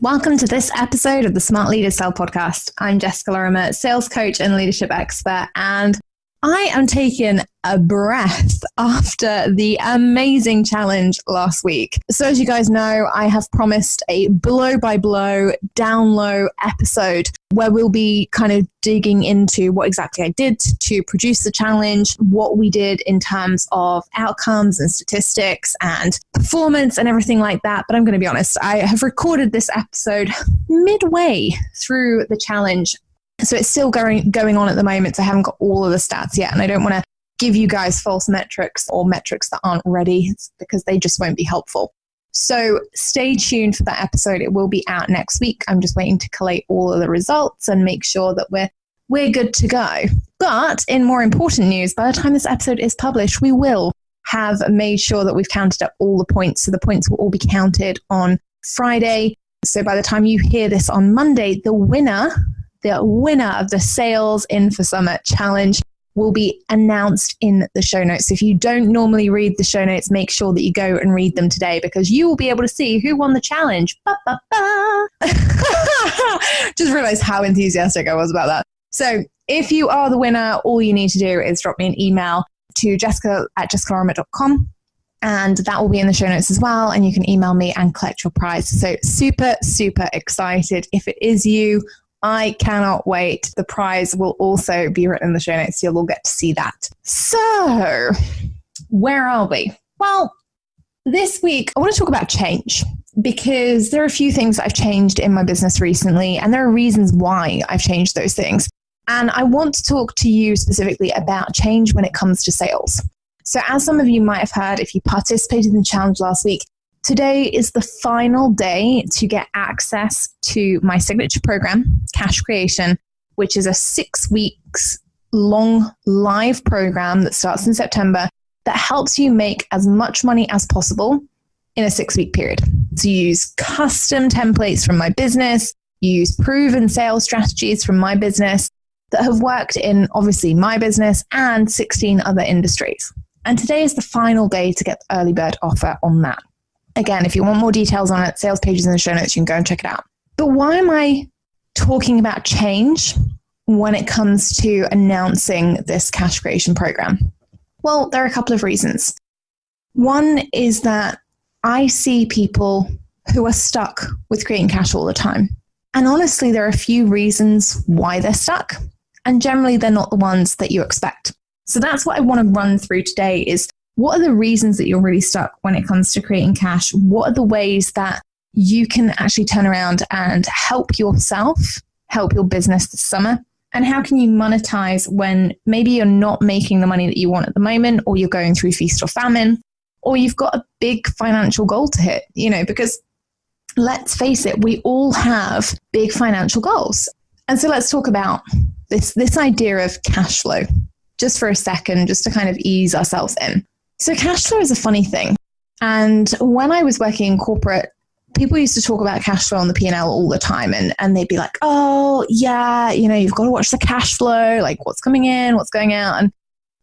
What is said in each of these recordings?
Welcome to this episode of the Smart Leaders Sell podcast. I'm Jessica Lorimer, sales coach and leadership expert, and I am taking a breath after the amazing challenge last week. So as you guys know, I have promised a blow-by-blow, down-low episode where we'll be kind of digging into what exactly I did to produce the challenge, what we did in terms of outcomes and statistics and performance and everything like that. But I'm going to be honest, I have recorded this episode midway through the challenge. So it's still going on at the moment. So I haven't got all of the stats yet. And I don't want to give you guys false metrics or metrics that aren't ready because they just won't be helpful. So stay tuned for that episode. It will be out next week. I'm just waiting to collate all of the results and make sure that we're good to go. But in more important news, by the time this episode is published, we will have made sure that we've counted up all the points. So the points will all be counted on Friday. So by the time you hear this on Monday, the winner of the Sales in for Summer challenge will be announced in the show notes. So if you don't normally read the show notes, make sure that you go and read them today because you will be able to see who won the challenge. Just realized how enthusiastic I was about that. So if you are the winner, all you need to do is drop me an email to jessica@jessicalorimer.com. And that will be in the show notes as well. And you can email me and collect your prize. So super, super excited. If it is you, I cannot wait. The prize will also be written in the show notes. You'll all get to see that. So where are we? Well, this week, I want to talk about change because there are a few things that I've changed in my business recently, and there are reasons why I've changed those things. And I want to talk to you specifically about change when it comes to sales. So as some of you might have heard, if you participated in the challenge last week, today is the final day to get access to my signature program, Cash Creation, which is a 6 weeks long live program that starts in September that helps you make as much money as possible in a 6-week period. So you use custom templates from my business, you use proven sales strategies from my business that have worked in obviously my business and 16 other industries. And today is the final day to get the early bird offer on that. Again, if you want more details on it, sales pages in the show notes, you can go and check it out. But why am I talking about change when it comes to announcing this cash creation program? Well, there are a couple of reasons. One is that I see people who are stuck with creating cash all the time. And honestly, there are a few reasons why they're stuck. And generally, they're not the ones that you expect. So that's what I want to run through today is what are the reasons that you're really stuck when it comes to creating cash? What are the ways that you can actually turn around and help yourself, help your business this summer? And how can you monetize when maybe you're not making the money that you want at the moment, or you're going through feast or famine, or you've got a big financial goal to hit, because let's face it, we all have big financial goals. And so let's talk about this idea of cash flow just for a second, just to kind of ease ourselves in. So cash flow is a funny thing. And when I was working in corporate, people used to talk about cash flow on the P&L all the time. And they'd be like, oh, yeah, you've got to watch the cash flow, like what's coming in, what's going out. And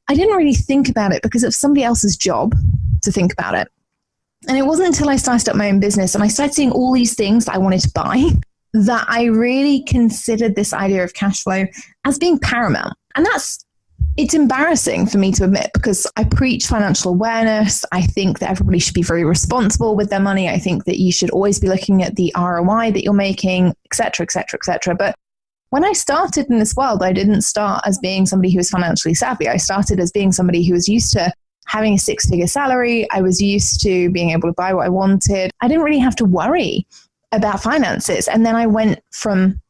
I didn't really think about it because it was somebody else's job to think about it. And it wasn't until I started up my own business and I started seeing all these things that I wanted to buy that I really considered this idea of cash flow as being paramount. And it's embarrassing for me to admit because I preach financial awareness. I think that everybody should be very responsible with their money. I think that you should always be looking at the ROI that you're making, et cetera, et cetera, et cetera. But when I started in this world, I didn't start as being somebody who was financially savvy. I started as being somebody who was used to having a 6-figure salary. I was used to being able to buy what I wanted. I didn't really have to worry about finances. And then I went from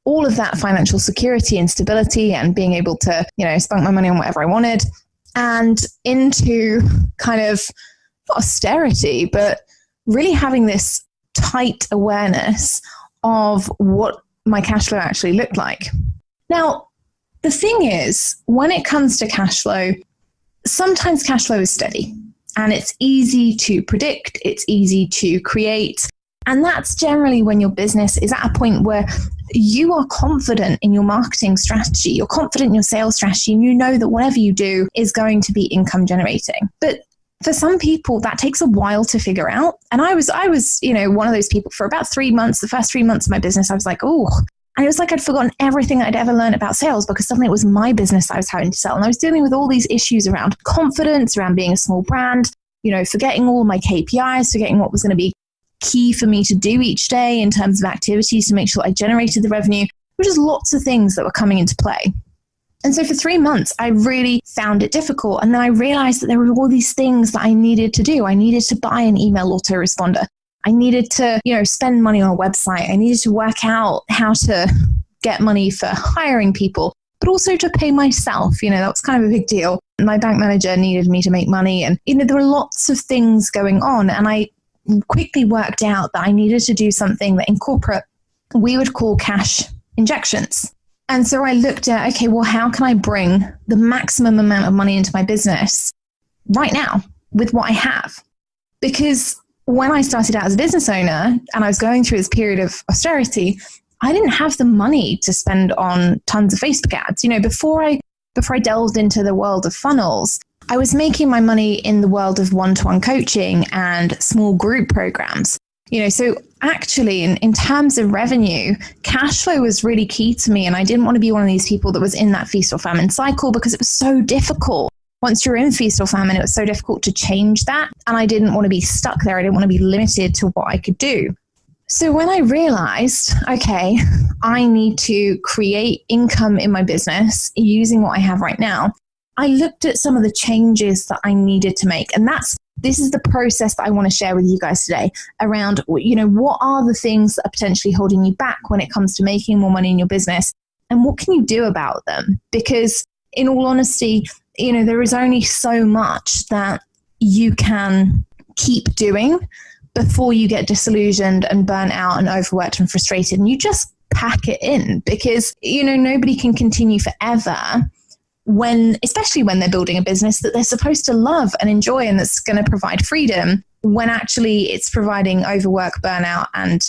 all of that financial security and stability and being able to, spend my money on whatever I wanted and into kind of not austerity, but really having this tight awareness of what my cash flow actually looked like. Now, the thing is, when it comes to cash flow, sometimes cash flow is steady and it's easy to predict, it's easy to create. And that's generally when your business is at a point where you are confident in your marketing strategy, you're confident in your sales strategy, and you know that whatever you do is going to be income generating. But for some people, that takes a while to figure out. And I was, one of those people for about 3 months, the first 3 months of my business, I was like, oh, and it was like I'd forgotten everything I'd ever learned about sales because suddenly it was my business I was having to sell. And I was dealing with all these issues around confidence, around being a small brand, forgetting all my KPIs, forgetting what was going to be key for me to do each day in terms of activities to make sure I generated the revenue. There were just lots of things that were coming into play. And so for 3 months, I really found it difficult. And then I realized that there were all these things that I needed to do. I needed to buy an email autoresponder. I needed to, spend money on a website. I needed to work out how to get money for hiring people, but also to pay myself. That was kind of a big deal. My bank manager needed me to make money. And, there were lots of things going on. And I quickly worked out that I needed to do something that in corporate, we would call cash injections. And so I looked at, okay, well, how can I bring the maximum amount of money into my business right now with what I have? Because when I started out as a business owner and I was going through this period of austerity, I didn't have the money to spend on tons of Facebook ads. Before I delved into the world of funnels, I was making my money in the world of one-to-one coaching and small group programs. So actually in terms of revenue, cash flow was really key to me. And I didn't want to be one of these people that was in that feast or famine cycle because it was so difficult. Once you're in feast or famine, it was so difficult to change that. And I didn't want to be stuck there. I didn't want to be limited to what I could do. So when I realized, okay, I need to create income in my business using what I have right now, I looked at some of the changes that I needed to make. And this is the process that I want to share with you guys today around, what are the things that are potentially holding you back when it comes to making more money in your business and what can you do about them? Because in all honesty, there is only so much that you can keep doing before you get disillusioned and burnt out and overworked and frustrated. And you just pack it in because, nobody can continue forever especially when they're building a business that they're supposed to love and enjoy and that's going to provide freedom when actually it's providing overwork, burnout, and,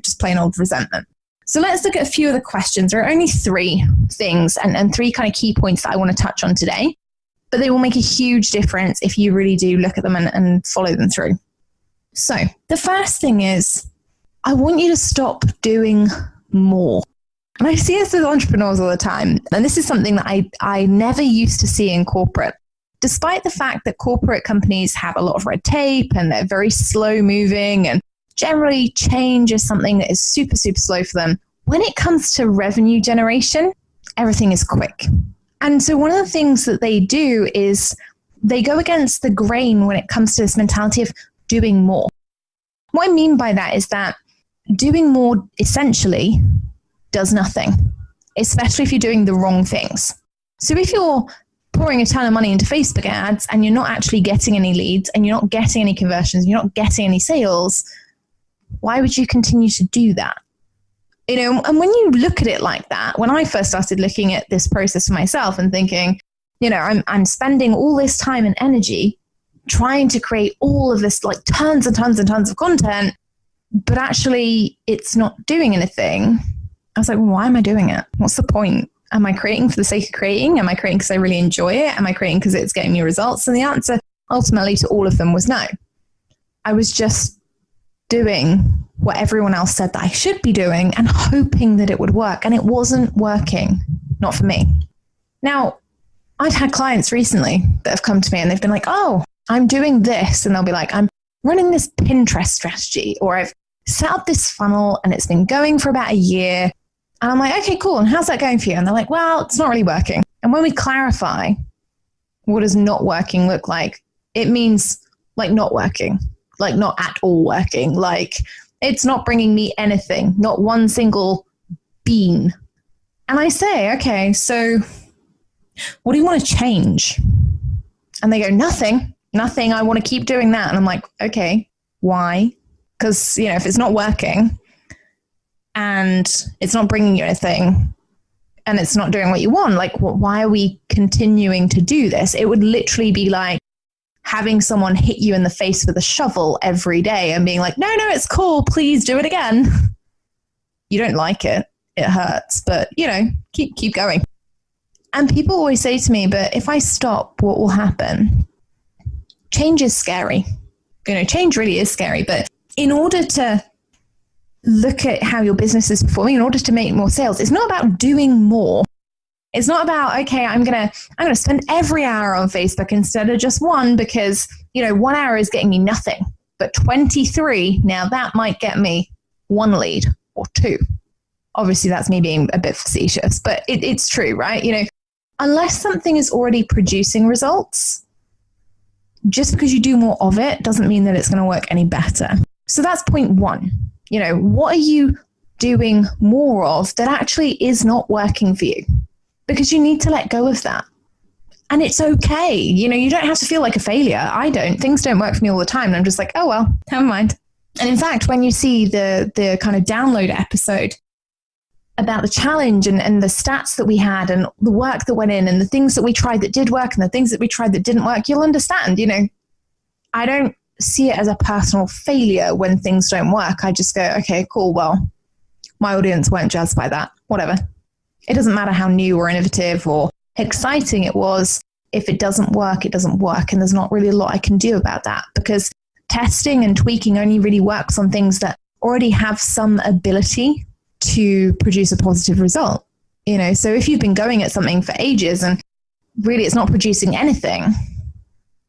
just plain old resentment. So let's look at a few of the questions. There are only 3 things and 3 kind of key points that I want to touch on today, but they will make a huge difference if you really do look at them and follow them through. So the first thing is, I want you to stop doing more. And I see this with entrepreneurs all the time. And this is something that I never used to see in corporate. Despite the fact that corporate companies have a lot of red tape and they're very slow moving and generally change is something that is super, super slow for them. When it comes to revenue generation, everything is quick. And so one of the things that they do is they go against the grain when it comes to this mentality of doing more. What I mean by that is that doing more essentially does nothing, especially if you're doing the wrong things. So if you're pouring a ton of money into Facebook ads and you're not actually getting any leads and you're not getting any conversions, you're not getting any sales, why would you continue to do that? And when you look at it like that, when I first started looking at this process for myself and thinking, I'm spending all this time and energy trying to create all of this, like tons and tons and tons of content, but actually it's not doing anything. I was like, well, why am I doing it? What's the point? Am I creating for the sake of creating? Am I creating because I really enjoy it? Am I creating because it's getting me results? And the answer ultimately to all of them was no. I was just doing what everyone else said that I should be doing and hoping that it would work. And it wasn't working, not for me. Now, I've had clients recently that have come to me and they've been like, oh, I'm doing this. And they'll be like, I'm running this Pinterest strategy, or I've set up this funnel and it's been going for about a year. And I'm like, okay, cool. And how's that going for you? And they're like, well, it's not really working. And when we clarify what does not working look like, it means like not working, like not at all working. Like it's not bringing me anything, not one single bean. And I say, okay, so what do you want to change? And they go, nothing. I want to keep doing that. And I'm like, okay, why? Because, if it's not working and it's not bringing you anything and it's not doing what you want, like, why are we continuing to do this? It would literally be like having someone hit you in the face with a shovel every day and being like, no, it's cool. Please do it again. You don't like it. It hurts, but keep going. And people always say to me, but if I stop, what will happen? change is scary. Change really is scary. But in order to look at how your business is performing, in order to make more sales, it's not about doing more. It's not about, okay, I'm gonna spend every hour on Facebook instead of just one, because 1 hour is getting me nothing. But 23, now that might get me 1 lead or 2. Obviously, that's me being a bit facetious, but it's true, right? Unless something is already producing results, just because you do more of it doesn't mean that it's going to work any better. So that's point 1. What are you doing more of that actually is not working for you? Because you need to let go of that. And it's okay. You don't have to feel like a failure. I don't. Things don't work for me all the time. And I'm just like, oh, well, never mind. And in fact, when you see the kind of download episode about the challenge and the stats that we had and the work that went in and the things that we tried that did work and the things that we tried that didn't work, you'll understand, I don't see it as a personal failure when things don't work. I just go, okay, cool. Well, my audience weren't jazzed by that. Whatever. It doesn't matter how new or innovative or exciting it was. If it doesn't work, it doesn't work. And there's not really a lot I can do about that, because testing and tweaking only really works on things that already have some ability to produce a positive result. So if you've been going at something for ages and really it's not producing anything,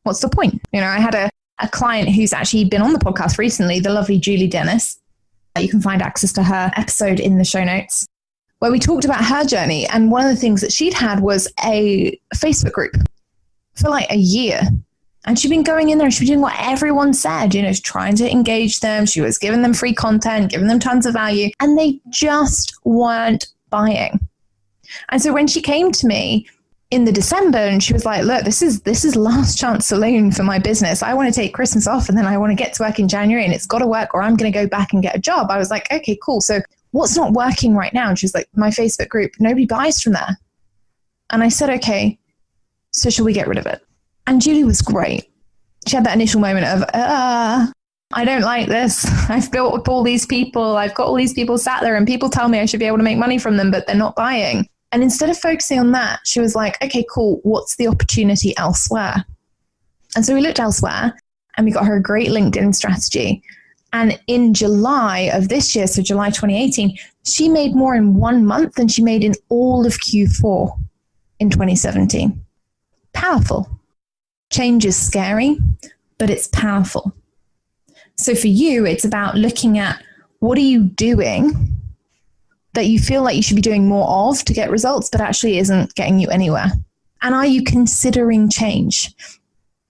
what's the point? I had a client who's actually been on the podcast recently, the lovely Julie Dennis. You can find access to her episode in the show notes, where we talked about her journey. And one of the things that she'd had was a Facebook group for like a year. And she'd been going in there and she'd been doing what everyone said, trying to engage them. She was giving them free content, giving them tons of value, and they just weren't buying. And so when she came to me in the December and she was like, look, this is last chance saloon for my business. I want to take Christmas off and then I want to get to work in January and it's got to work or I'm going to go back and get a job. I was like, okay, cool. So what's not working right now? And she was like, my Facebook group, nobody buys from there. And I said, okay, so shall we get rid of it? And Julie was great. She had that initial moment of, I don't like this. I've built up all these people. I've got all these people sat there and people tell me I should be able to make money from them, but they're not buying. And instead of focusing on that, she was like, okay, cool. What's the opportunity elsewhere? And so we looked elsewhere and we got her a great LinkedIn strategy. And in July of this year, so July 2018, she made more in 1 month than she made in all of Q4 in 2017. Powerful. Change is scary, but it's powerful. So for you, it's about looking at what are you doing that you feel like you should be doing more of to get results, but actually isn't getting you anywhere. And are you considering change?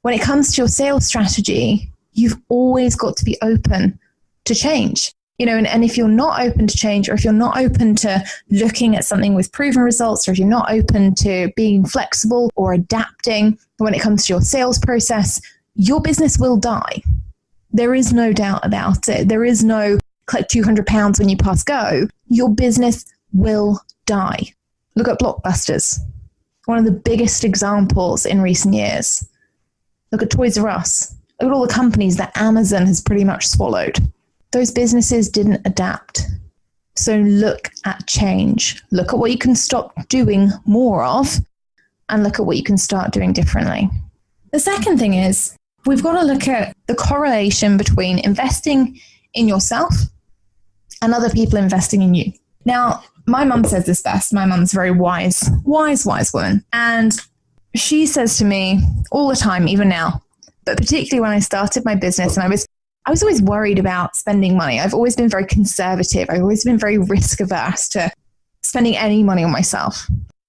When it comes to your sales strategy, you've always got to be open to change. And if you're not open to change, or if you're not open to looking at something with proven results, or if you're not open to being flexible or adapting when it comes to your sales process, your business will die. There is no doubt about it. There is no collect 200 pounds when you pass go. Your business will die. Look at Blockbusters, one of the biggest examples in recent years. Look at Toys R Us. Look at all the companies that Amazon has pretty much swallowed. Those businesses didn't adapt. So look at change. Look at what you can stop doing more of and look at what you can start doing differently. The second thing is we've got to look at the correlation between investing in yourself and other people investing in you. Now, my mum says this best. My mum's a very wise woman. And she says to me all the time, even now, but particularly when I started my business and I was always worried about spending money. I've always been very conservative. I've always been very risk averse to spending any money on myself.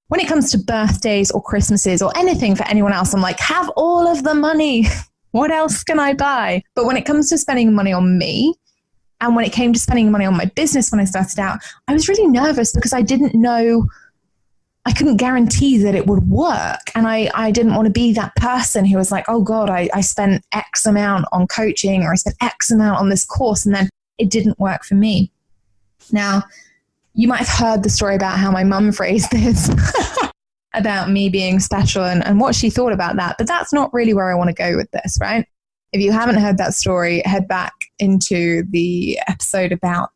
When it comes to birthdays or Christmases or anything for anyone else, I'm like, have all of the money. What else can I buy? But when it comes to spending money on me, and when it came to spending money on my business when I started out, I was really nervous because I didn't know, I couldn't guarantee that it would work. And I didn't want to be that person who was like, oh God, I spent X amount on coaching, or I spent X amount on this course, and then it didn't work for me. Now, you might have heard the story about how my mum phrased this about me being special and what she thought about that. But that's not really where I want to go with this, right? If you haven't heard that story, head back into the episode about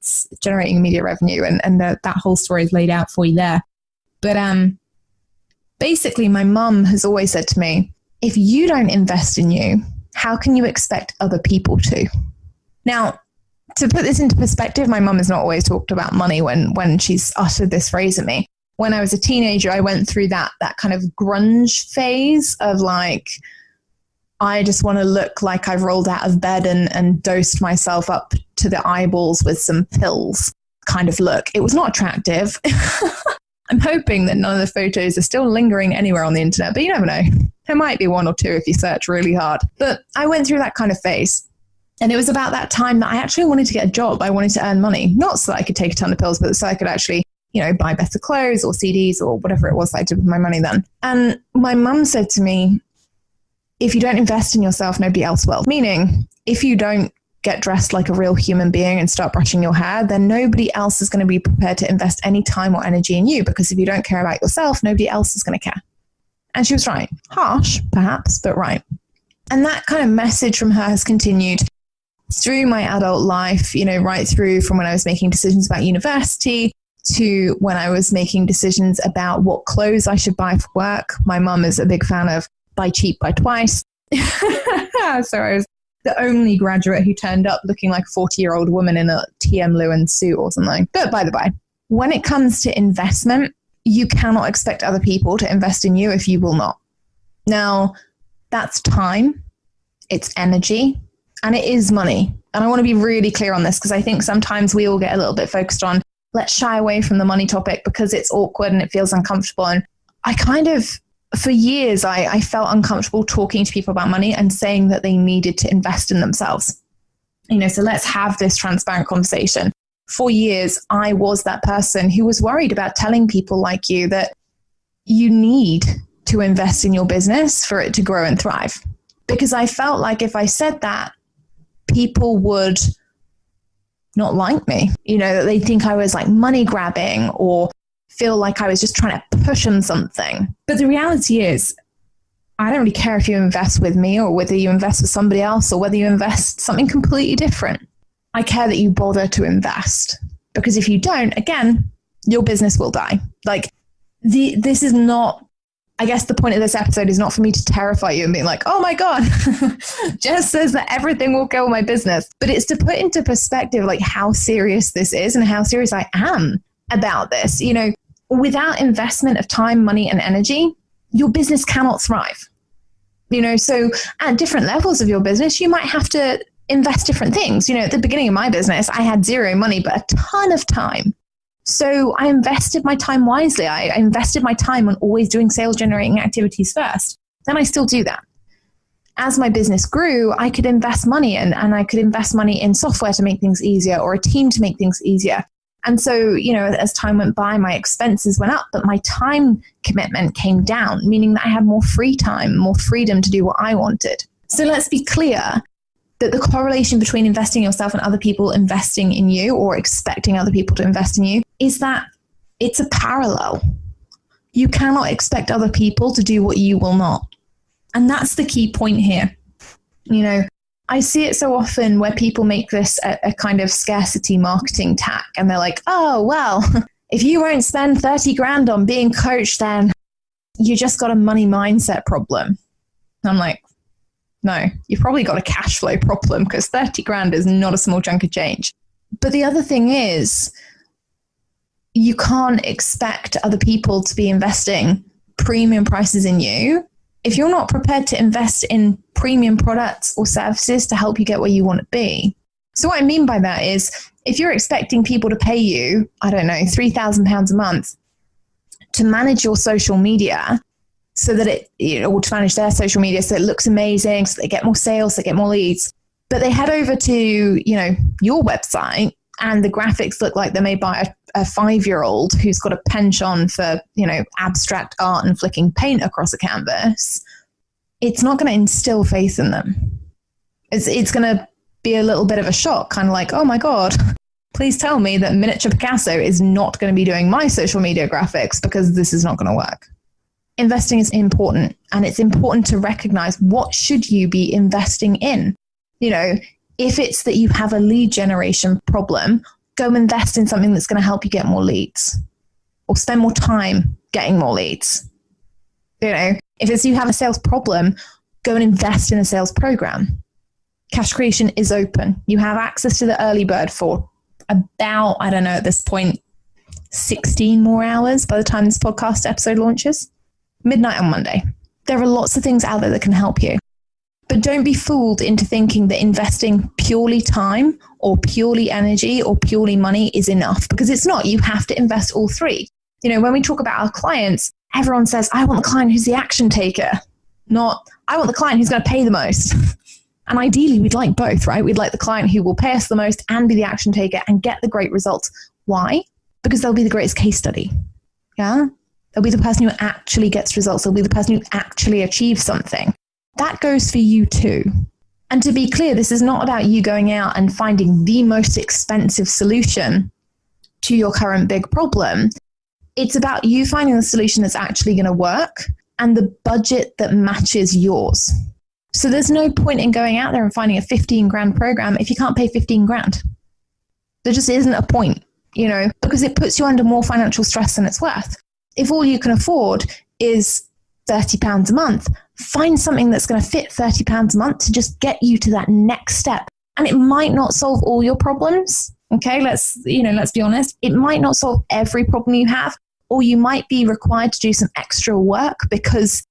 generating immediate revenue, and that whole story is laid out for you there. But basically, my mum has always said to me, if you don't invest in you, how can you expect other people to? Now, to put this into perspective, my mum has not always talked about money when she's uttered this phrase at me. When I was a teenager, I went through that kind of grunge phase of like, I just want to look like I've rolled out of bed and dosed myself up to the eyeballs with some pills kind of look. It was not attractive. I'm hoping that none of the photos are still lingering anywhere on the internet, but you never know. There might be one or two if you search really hard. But I went through that kind of phase. And it was about that time that I actually wanted to get a job. I wanted to earn money, not so that I could take a ton of pills, but so I could actually, buy better clothes or CDs or whatever it was that I did with my money then. And my mum said to me, if you don't invest in yourself, nobody else will. Meaning, if you don't get dressed like a real human being and start brushing your hair, then nobody else is going to be prepared to invest any time or energy in you, because if you don't care about yourself, nobody else is going to care. And she was right. Harsh, perhaps, but right. And that kind of message from her has continued through my adult life, right through from when I was making decisions about university to when I was making decisions about what clothes I should buy for work. My mum is a big fan of buy cheap, buy twice. So I was the only graduate who turned up looking like a 40-year-old woman in a TM Lewin suit or something. But by the by, when it comes to investment, you cannot expect other people to invest in you if you will not. Now, that's time, it's energy, and it is money. And I want to be really clear on this because I think sometimes we all get a little bit focused on, let's shy away from the money topic because it's awkward and it feels uncomfortable. And I kind of, for years, I felt uncomfortable talking to people about money and saying that they needed to invest in themselves. So let's have this transparent conversation. For years, I was that person who was worried about telling people like you that you need to invest in your business for it to grow and thrive. Because I felt like if I said that, people would not like me, that they think I was like money grabbing or feel like I was just trying to push them something. But the reality is, I don't really care if you invest with me or whether you invest with somebody else or whether you invest something completely different. I care that you bother to invest, because if you don't, again, your business will die. Like this is not, I guess the point of this episode is not for me to terrify you and being like, oh my God, Jess says that everything will kill my business. But it's to put into perspective, like how serious this is and how serious I am about this. Without investment of time, money, and energy, your business cannot thrive. So at different levels of your business, you might have to invest different things. At the beginning of my business, I had zero money, but a ton of time. So I invested my time wisely. I invested my time on always doing sales generating activities first. And I still do that. As my business grew, I could invest money and I could invest money in software to make things easier or a team to make things easier. And so, as time went by, my expenses went up, but my time commitment came down, meaning that I had more free time, more freedom to do what I wanted. So let's be clear that the correlation between investing in yourself and other people investing in you or expecting other people to invest in you is that it's a parallel. You cannot expect other people to do what you will not. And that's the key point here. I see it so often where people make this a kind of scarcity marketing tack. And they're like, oh, well, if you won't spend 30 grand on being coached, then you just got a money mindset problem. And I'm like, no, you've probably got a cash flow problem because 30 grand is not a small chunk of change. But the other thing is, you can't expect other people to be investing premium prices in you if you're not prepared to invest in premium products or services to help you get where you want to be. So what I mean by that is, if you're expecting people to pay you, I don't know, £3,000 a month to manage your social media so that or to manage their social media so it looks amazing, so they get more sales, they get more leads, but they head over to, your website and the graphics look like they're made by a 5-year-old who's got a penchant for, abstract art and flicking paint across a canvas, it's not going to instill faith in them. It's going to be a little bit of a shock, kind of like, oh my God, please tell me that Miniature Picasso is not going to be doing my social media graphics because this is not going to work. Investing is important, and it's important to recognize what should you be investing in. If it's that you have a lead generation problem, go invest in something that's going to help you get more leads or spend more time getting more leads. If it's you have a sales problem, go and invest in a sales program. Cash creation is open. You have access to the early bird for about, I don't know, at this point, 16 more hours by the time this podcast episode launches. Midnight on Monday. There are lots of things out there that can help you. But don't be fooled into thinking that investing purely time or purely energy or purely money is enough, because it's not. You have to invest all three. You know, when we talk about our clients, everyone says, I want the client who's the action taker, not I want the client who's going to pay the most. And ideally, we'd like both, right? We'd like the client who will pay us the most and be the action taker and get the great results. Why? Because they'll be the greatest case study. Yeah? They'll be the person who actually gets results. They'll be the person who actually achieves something. That goes for you too. And to be clear, this is not about you going out and finding the most expensive solution to your current big problem. It's about you finding the solution that's actually going to work and the budget that matches yours. So there's no point in going out there and finding a 15 grand program if you can't pay 15 grand. There just isn't a point, you know, because it puts you under more financial stress than it's worth. If all you can afford is £30 a month, find something that's going to fit £30 a month to just get you to that next step. And it might not solve all your problems. Okay, let's be honest. It might not solve every problem you have, or you might be required to do some extra work because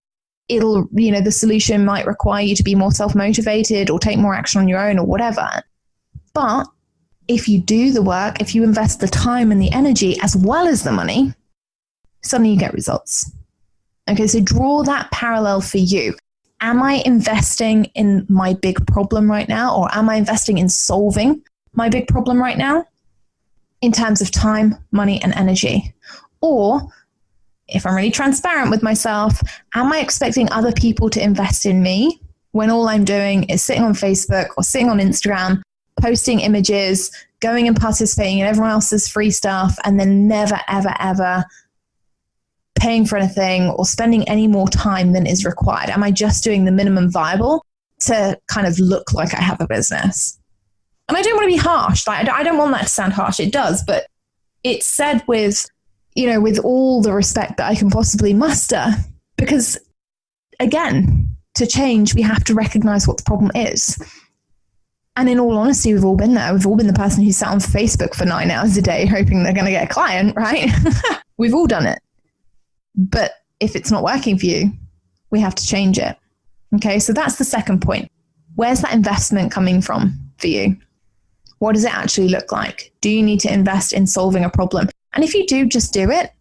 the solution might require you to be more self-motivated or take more action on your own or whatever. But if you do the work, if you invest the time and the energy as well as the money, suddenly you get results. Okay, so draw that parallel for you. Am I investing in my big problem right now, or am I investing in solving my big problem right now in terms of time, money, and energy? Or if I'm really transparent with myself, am I expecting other people to invest in me when all I'm doing is sitting on Facebook or sitting on Instagram, posting images, going and participating in everyone else's free stuff, and then never, ever, ever paying for anything or spending any more time than is required? Am I just doing the minimum viable to kind of look like I have a business? And I don't want to be harsh. Like, I don't want that to sound harsh. It does, but it's said with all the respect that I can possibly muster, because again, to change, we have to recognize what the problem is. And in all honesty, we've all been there. We've all been the person who sat on Facebook for 9 hours a day hoping they're going to get a client, right? We've all done it. But if it's not working for you, we have to change it. Okay, so that's the second point. Where's that investment coming from for you? What does it actually look like? Do you need to invest in solving a problem? And if you do, just do it.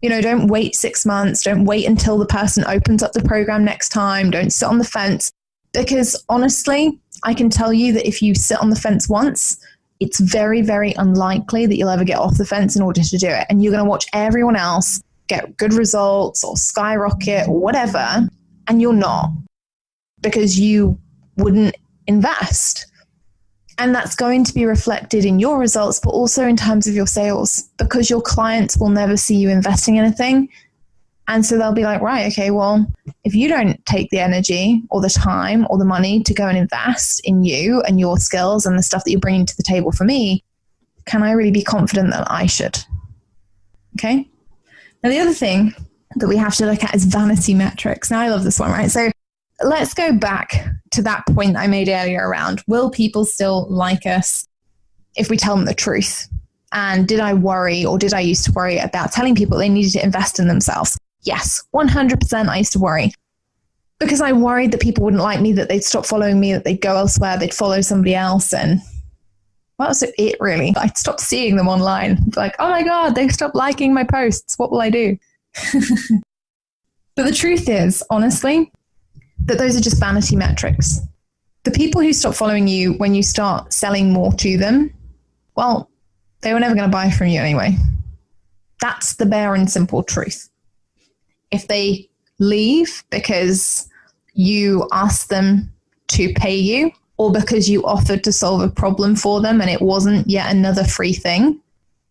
Don't wait 6 months. Don't wait until the person opens up the program next time. Don't sit on the fence. Because honestly, I can tell you that if you sit on the fence once, it's very, very unlikely that you'll ever get off the fence in order to do it. And you're going to watch everyone else get good results or skyrocket or whatever, and you're not, because you wouldn't invest. And that's going to be reflected in your results, but also in terms of your sales, because your clients will never see you investing anything. And so they'll be like, right, okay, well, if you don't take the energy or the time or the money to go and invest in you and your skills and the stuff that you're bringing to the table for me, can I really be confident that I should? Okay. Now, the other thing that we have to look at is vanity metrics. Now, I love this one, right? So let's go back to that point that I made earlier around, will people still like us if we tell them the truth? And did I worry, or did I used to worry about telling people they needed to invest in themselves? Yes, 100% I used to worry, because I worried that people wouldn't like me, that they'd stop following me, that they'd go elsewhere, they'd follow somebody else. And that was it, really. I stopped seeing them online. Like, oh my God, they stopped liking my posts. What will I do? But the truth is, honestly, that those are just vanity metrics. The people who stop following you when you start selling more to them, well, they were never going to buy from you anyway. That's the bare and simple truth. If they leave because you asked them to pay you, or because you offered to solve a problem for them and it wasn't yet another free thing,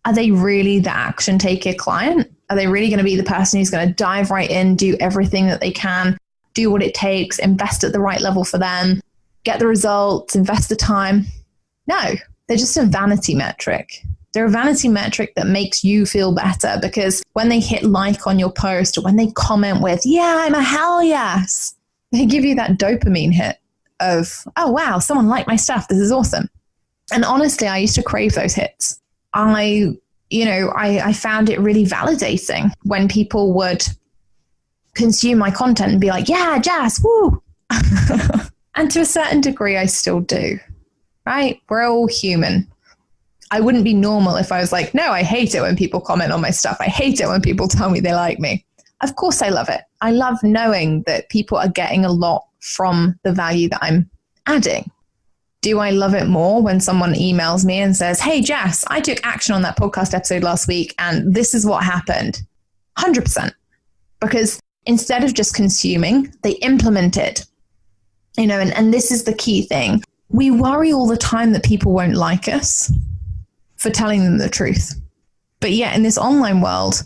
are they really the action taker client? Are they really going to be the person who's going to dive right in, do everything that they can, do what it takes, invest at the right level for them, get the results, invest the time? No, they're just a vanity metric. They're a vanity metric that makes you feel better, because when they hit like on your post, or when they comment with, yeah, I'm a hell yes, They give you that dopamine hit of, oh, wow, someone liked my stuff. This is awesome. And honestly, I used to crave those hits. I found it really validating when people would consume my content and be like, yeah, Jess, woo. And to a certain degree, I still do, right? We're all human. I wouldn't be normal if I was like, no, I hate it when people comment on my stuff. I hate it when people tell me they like me. Of course I love it. I love knowing that people are getting a lot from the value that I'm adding. Do I love it more when someone emails me and says, hey, Jess, I took action on that podcast episode last week and this is what happened? 100%. Because instead of just consuming, they implemented. And this is the key thing. We worry all the time that people won't like us for telling them the truth. But yet in this online world,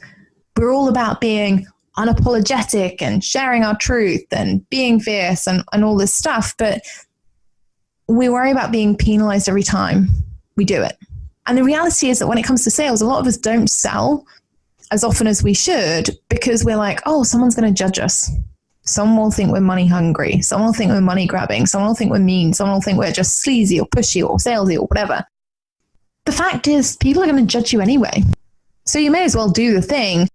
we're all about being unapologetic and sharing our truth and being fierce and all this stuff. But we worry about being penalized every time we do it. And the reality is that when it comes to sales, a lot of us don't sell as often as we should because we're like, oh, someone's going to judge us. Someone will think we're money hungry. Someone will think we're money grabbing. Someone will think we're mean. Someone will think we're just sleazy or pushy or salesy or whatever. The fact is, people are going to judge you anyway. So you may as well do the thing.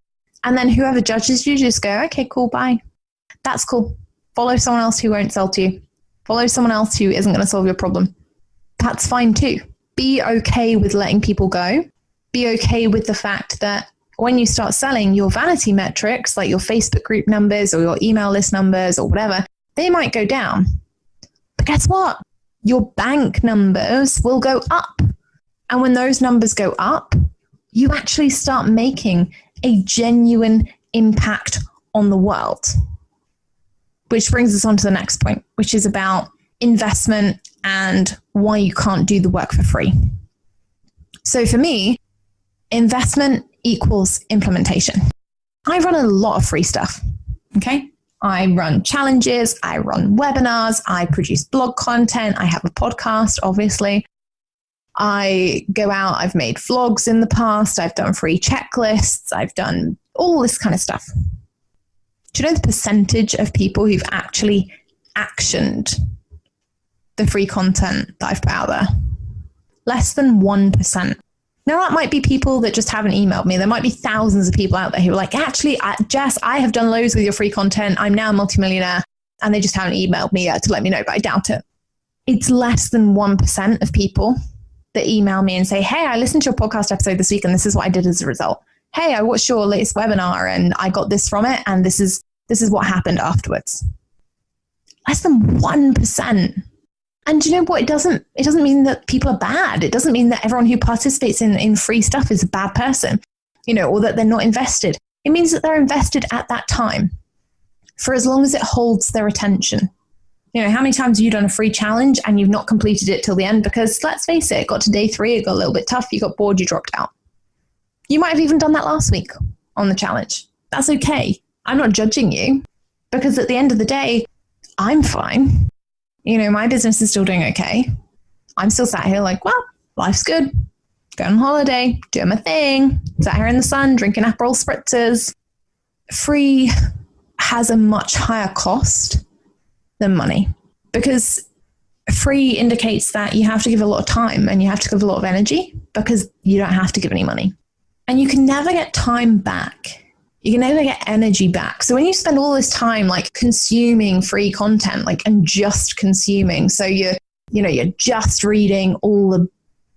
And then whoever judges you, just go, okay, cool, bye. That's cool. Follow someone else who won't sell to you. Follow someone else who isn't going to solve your problem. That's fine too. Be okay with letting people go. Be okay with the fact that when you start selling, your vanity metrics, like your Facebook group numbers or your email list numbers or whatever, they might go down. But guess what? Your bank numbers will go up. And when those numbers go up, you actually start making a genuine impact on the world. Which brings us on to the next point, which is about investment and why you can't do the work for free. So for me, investment equals implementation. I run a lot of free stuff, okay? I run challenges, I run webinars, I produce blog content, I have a podcast, obviously. I go out, I've made vlogs in the past, I've done free checklists, I've done all this kind of stuff. Do you know the percentage of people who've actually actioned the free content that I've put out there? Less than 1%. Now, that might be people that just haven't emailed me. There might be thousands of people out there who are like, actually, Jess, I have done loads with your free content. I'm now a multimillionaire. And they just haven't emailed me yet to let me know, but I doubt it. It's less than 1% of people that email me and say, hey, I listened to your podcast episode this week and this is what I did as a result. Hey, I watched your latest webinar and I got this from it and this is what happened afterwards. Less than 1%. And do you know what? It doesn't mean that people are bad. It doesn't mean that everyone who participates in free stuff is a bad person, or that they're not invested. It means that they're invested at that time for as long as it holds their attention. How many times have you done a free challenge and you've not completed it till the end? Because let's face it, it got to day 3, it got a little bit tough, you got bored, you dropped out. You might have even done that last week on the challenge. That's okay. I'm not judging you because at the end of the day, I'm fine. My business is still doing okay. I'm still sat here like, well, life's good. Going on holiday, doing my thing, sat here in the sun, drinking Aperol spritzers. Free has a much higher cost than money because free indicates that you have to give a lot of time and you have to give a lot of energy because you don't have to give any money. And you can never get time back. You can never get energy back. So when you spend all this time like consuming free content, and just consuming, so you're just reading all the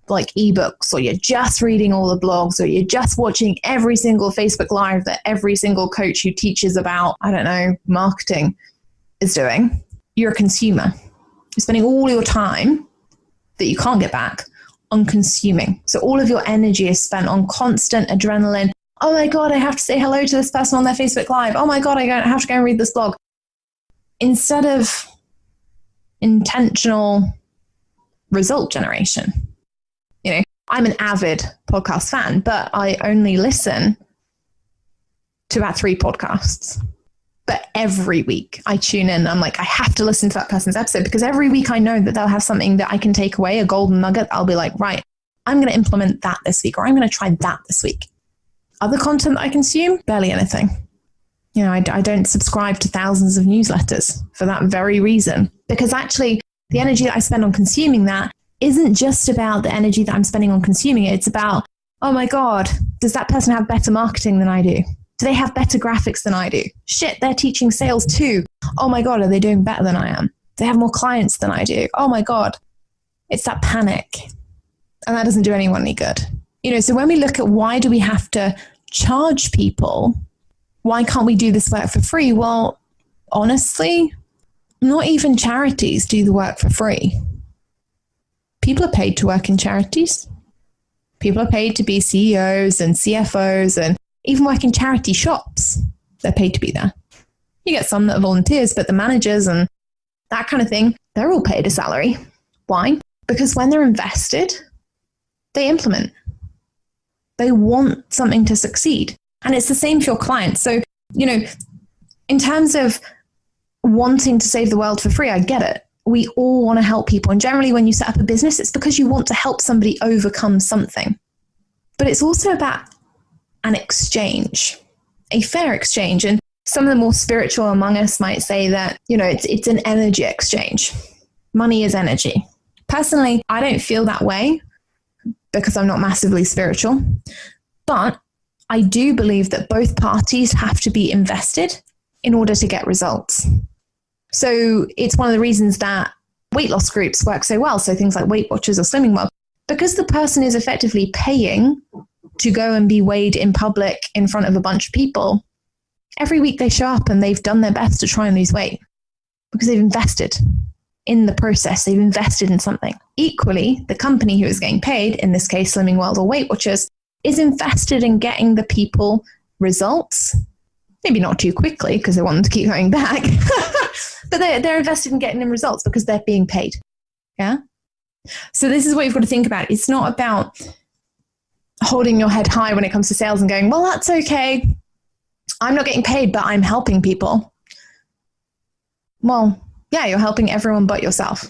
ebooks, or you're just reading all the blogs, or you're just watching every single Facebook Live that every single coach who teaches about, marketing is doing, you're a consumer. You're spending all your time that you can't get back on consuming. So all of your energy is spent on constant adrenaline. Oh my God, I have to say hello to this person on their Facebook Live. Oh my God, I have to go and read this blog. Instead of intentional result generation. I'm an avid podcast fan, but I only listen to about 3 podcasts. But every week I tune in. I'm like, I have to listen to that person's episode because every week I know that they'll have something that I can take away, a golden nugget. I'll be like, right, I'm going to implement that this week, or I'm going to try that this week. Other content that I consume, barely anything. You know, I don't subscribe to thousands of newsletters for that very reason, because actually the energy that I spend on consuming that isn't just about the energy that I'm spending on consuming it. It's about, oh my God, does that person have better marketing than I do? Do they have better graphics than I do? Shit, they're teaching sales too. Oh my God, are they doing better than I am? Do they have more clients than I do? Oh my God. It's that panic. And that doesn't do anyone any good. You know, so when we look at why do we have to charge people, why can't we do this work for free? Well, honestly, not even charities do the work for free. People are paid to work in charities. People are paid to be CEOs and CFOs and even work in charity shops. They're paid to be there. You get some that are volunteers, but the managers and that kind of thing, they're all paid a salary. Why? Because when they're invested, they implement. They want something to succeed. And it's the same for your clients. So, you know, in terms of wanting to save the world for free, I get it. We all want to help people. And generally when you set up a business, it's because you want to help somebody overcome something. But it's also about an exchange, a fair exchange. And some of the more spiritual among us might say that, you know, it's an energy exchange. Money is energy. Personally, I don't feel that way because I'm not massively spiritual. But I do believe that both parties have to be invested in order to get results. So it's one of the reasons that weight loss groups work so well. So things like Weight Watchers or Slimming World, because the person is effectively paying to go and be weighed in public in front of a bunch of people. Every week they show up and they've done their best to try and lose weight because they've invested in the process. They've invested in something. Equally, the company who is getting paid, in this case, Slimming World or Weight Watchers, is invested in getting the people results. Maybe not too quickly because they want them to keep going back, but they're invested in getting them results because they're being paid. Yeah. So this is what you've got to think about. It's not about holding your head high when it comes to sales and going, well, that's okay. I'm not getting paid, but I'm helping people. Well, yeah, you're helping everyone but yourself.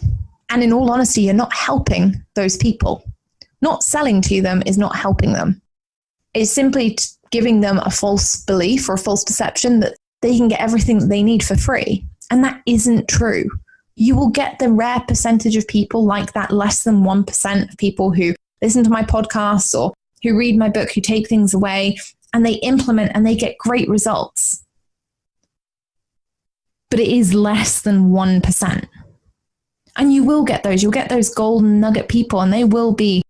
And in all honesty, you're not helping those people. Not selling to them is not helping them. It's simply giving them a false belief or a false perception that they can get everything that they need for free. And that isn't true. You will get the rare percentage of people like that, less than 1% of people who listen to my podcasts or who read my book, who take things away and they implement and they get great results. But it is less than 1%. And you will get those. You'll get those golden nugget people and they will be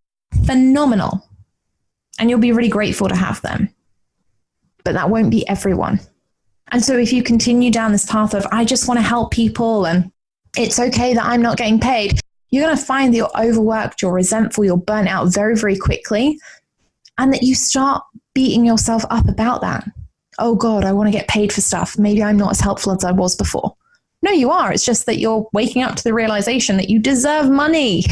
phenomenal. And you'll be really grateful to have them. But that won't be everyone. And so if you continue down this path of, I just want to help people and it's okay that I'm not getting paid, you're going to find that you're overworked, you're resentful, you're burnt out very, very quickly. And that you start beating yourself up about that. Oh God, I want to get paid for stuff. Maybe I'm not as helpful as I was before. No, you are. It's just that you're waking up to the realization that you deserve money.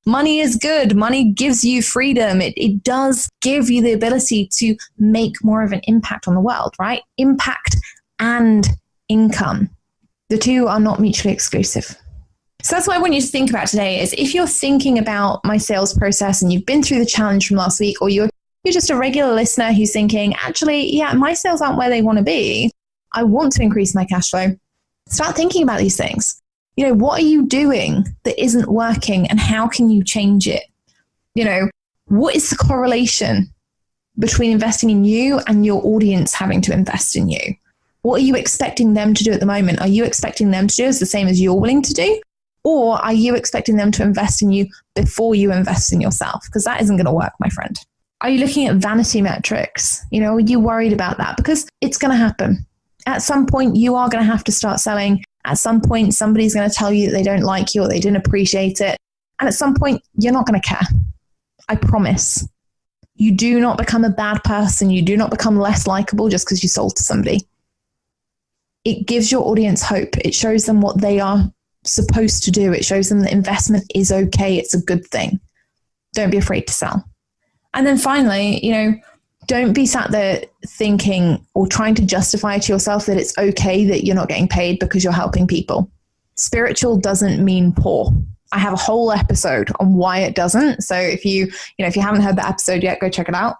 Money is good. Money gives you freedom. It does give you the ability to make more of an impact on the world, right? Impact and income. The two are not mutually exclusive. So that's what I want you to think about today is if you're thinking about my sales process and you've been through the challenge from last week, or you're just a regular listener who's thinking, actually, yeah, my sales aren't where they want to be. I want to increase my cash flow. Start thinking about these things. You know, what are you doing that isn't working and how can you change it? You know, what is the correlation between investing in you and your audience having to invest in you? What are you expecting them to do at the moment? Are you expecting them to do the same as you're willing to do? Or are you expecting them to invest in you before you invest in yourself? Because that isn't going to work, my friend. Are you looking at vanity metrics? You know, are you worried about that? Because it's going to happen. At some point, you are going to have to start selling. At some point, somebody's going to tell you that they don't like you or they didn't appreciate it. And at some point, you're not going to care. I promise. You do not become a bad person. You do not become less likable just because you sold to somebody. It gives your audience hope. It shows them what they are supposed to do. It shows them that investment is okay. It's a good thing. Don't be afraid to sell. And then finally, you know, don't be sat there thinking or trying to justify to yourself that it's okay that you're not getting paid because you're helping people. Spiritual doesn't mean poor. I have a whole episode on why it doesn't. So if you haven't heard that episode yet, go check it out.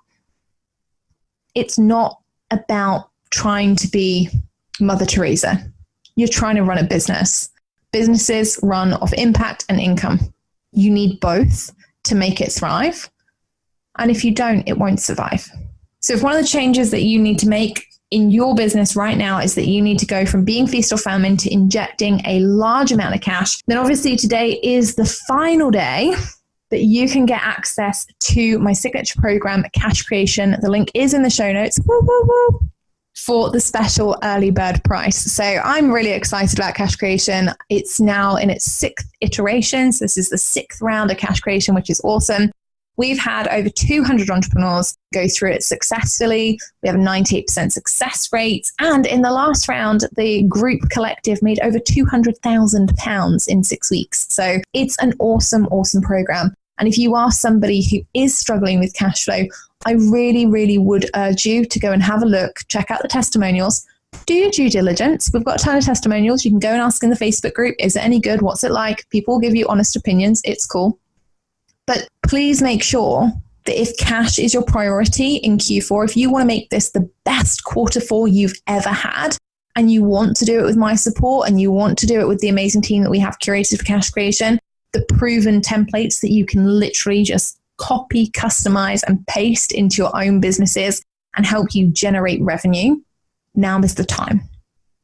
It's not about trying to be Mother Teresa. You're trying to run a business. Businesses run off impact and income. You need both to make it thrive. And if you don't, it won't survive. So if one of the changes that you need to make in your business right now is that you need to go from being feast or famine to injecting a large amount of cash, then obviously today is the final day that you can get access to my signature program, Cash Creation. The link is in the show notes. Woo, woo, woo. For the special early bird price. So I'm really excited about Cash Creation. It's now in its 6th iteration. So this is the 6th round of Cash Creation, which is awesome. We've had over 200 entrepreneurs go through it successfully. We have a 98% success rate. And in the last round, the group collective made over £200,000 in 6 weeks. So it's an awesome, awesome program. And if you are somebody who is struggling with cash flow, I really, really would urge you to go and have a look, check out the testimonials, do your due diligence. We've got a ton of testimonials. You can go and ask in the Facebook group, is it any good? What's it like? People will give you honest opinions. It's cool. But please make sure that if cash is your priority in Q4, if you want to make this the best Q4 you've ever had, and you want to do it with my support, and you want to do it with the amazing team that we have curated for Cash Creation, the proven templates that you can literally just copy, customize, and paste into your own businesses and help you generate revenue, now is the time.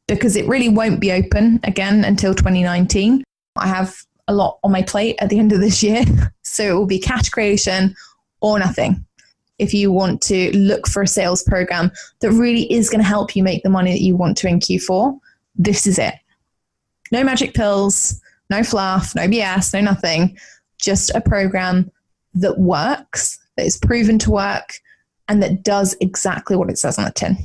Because it really won't be open again until 2019. I have a lot on my plate at the end of this year. So it will be cash creation or nothing. If you want to look for a sales program that really is going to help you make the money that you want to in Q4, this is it. No magic pills, no fluff, no BS, no nothing. Just a program that works, that is proven to work, and that does exactly what it says on the tin.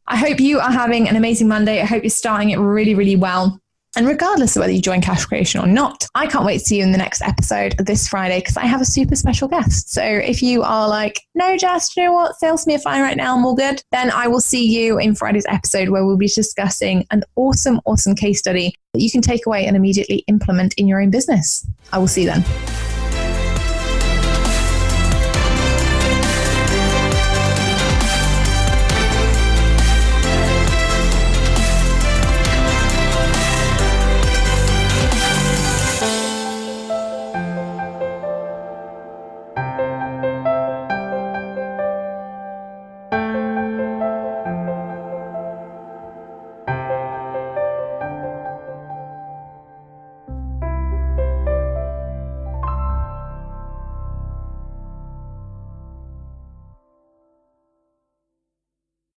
I hope you are having an amazing Monday. I hope you're starting it really, really well. And regardless of whether you join Cash Creation or not, I can't wait to see you in the next episode this Friday because I have a super special guest. So if you are like, no, Jess, you know what? Sales me are fine right now. I'm all good. Then I will see you in Friday's episode where we'll be discussing an awesome, awesome case study that you can take away and immediately implement in your own business. I will see you then.